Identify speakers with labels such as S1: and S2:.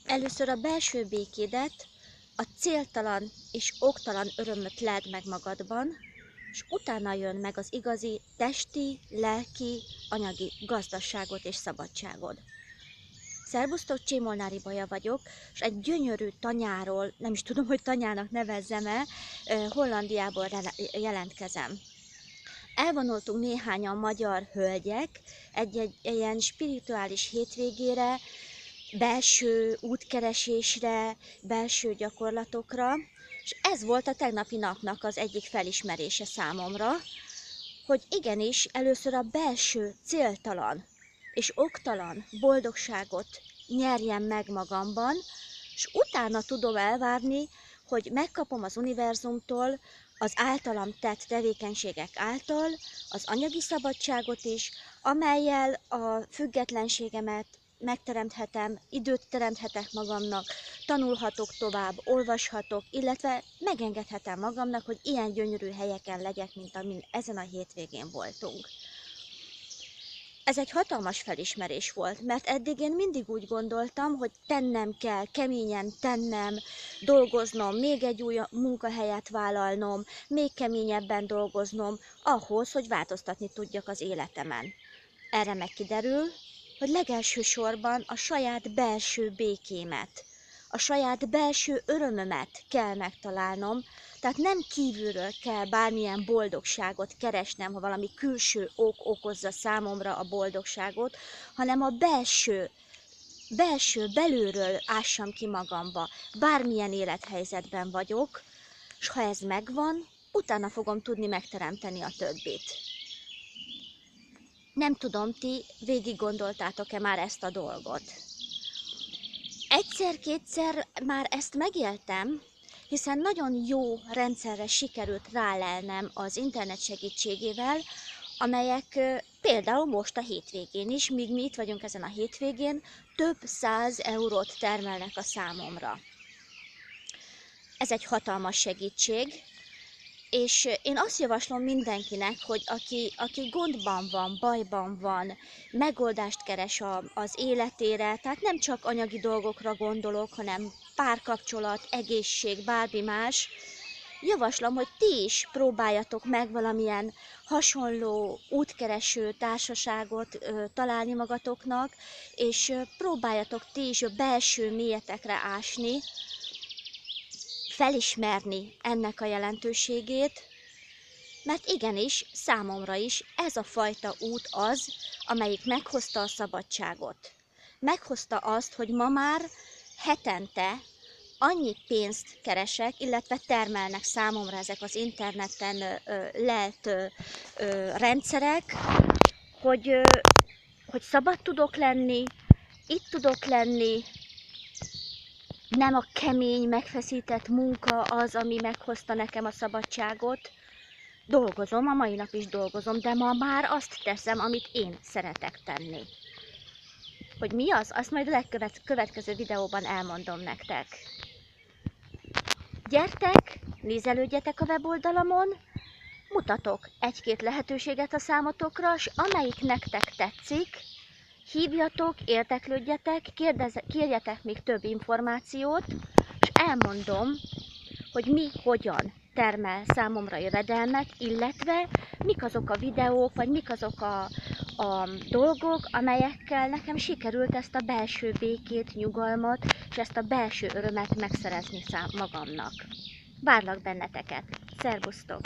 S1: Először a belső békédet, a céltalan és oktalan örömöt leld meg magadban, és utána jön meg az igazi testi, lelki, anyagi gazdaságot és szabadságod. Szerbusztok, Csémolnári Baja vagyok, és egy gyönyörű tanyáról, nem is tudom, hogy tanyának nevezzem-e, Hollandiából jelentkezem. Elvonultunk néhányan magyar hölgyek egy ilyen spirituális hétvégére, belső útkeresésre, belső gyakorlatokra, és ez volt a tegnapi napnak az egyik felismerése számomra, hogy igenis először a belső céltalan és oktalan boldogságot nyerjem meg magamban, és utána tudom elvárni, hogy megkapom az univerzumtól, az általam tett tevékenységek által az anyagi szabadságot is, amellyel a függetlenségemet megteremthetem, időt teremthetek magamnak, tanulhatok tovább, olvashatok, illetve megengedhetem magamnak, hogy ilyen gyönyörű helyeken legyek, mint amin ezen a hétvégén voltunk. Ez egy hatalmas felismerés volt, mert eddig én mindig úgy gondoltam, hogy tennem kell, keményen tennem, dolgoznom, még egy új munkahelyet vállalnom, még keményebben dolgoznom, ahhoz, hogy változtatni tudjak az életemen. Erre meg kiderül, hogy legelső sorban a saját belső békémet, a saját belső örömömet kell megtalálnom, tehát nem kívülről kell bármilyen boldogságot keresnem, ha valami külső ok okozza számomra a boldogságot, hanem a belülről ássam ki magamba, bármilyen élethelyzetben vagyok, és ha ez megvan, utána fogom tudni megteremteni a többit. Nem tudom, ti végig gondoltátok-e már ezt a dolgot? Egyszer-kétszer már ezt megéltem, hiszen nagyon jó rendszerre sikerült rálelnem az internet segítségével, amelyek például most a hétvégén is, míg mi itt vagyunk ezen a hétvégén, több 100 eurót termelnek a számomra. Ez egy hatalmas segítség, és én azt javaslom mindenkinek, hogy aki gondban van, bajban van, megoldást keres az életére, tehát nem csak anyagi dolgokra gondolok, hanem párkapcsolat, egészség, bármi más, javaslom, hogy ti is próbáljatok meg valamilyen hasonló útkereső társaságot találni magatoknak, és próbáljatok ti is belső mélyetekre ásni, felismerni ennek a jelentőségét, mert igenis, számomra is ez a fajta út az, amelyik meghozta a szabadságot. Meghozta azt, hogy ma már hetente annyi pénzt keresek, illetve termelnek számomra ezek az interneten lelt rendszerek, hogy szabad tudok lenni, itt tudok lenni, nem a kemény, megfeszített munka az, ami meghozta nekem a szabadságot. Dolgozom, a mai nap is dolgozom, de ma már azt teszem, amit én szeretek tenni. Hogy mi az, azt majd a következő videóban elmondom nektek. Gyertek, nézelődjetek a weboldalamon, mutatok egy-két lehetőséget a számotokra, és amelyik nektek tetszik, hívjatok, érdeklődjetek, kérjetek még több információt, és elmondom, hogy mi hogyan termel számomra jövedelmet, illetve mik azok a videók, vagy mik azok a dolgok, amelyekkel nekem sikerült ezt a belső békét, nyugalmat, és ezt a belső örömet megszerezni magamnak. Várlak benneteket! Szerbusztok!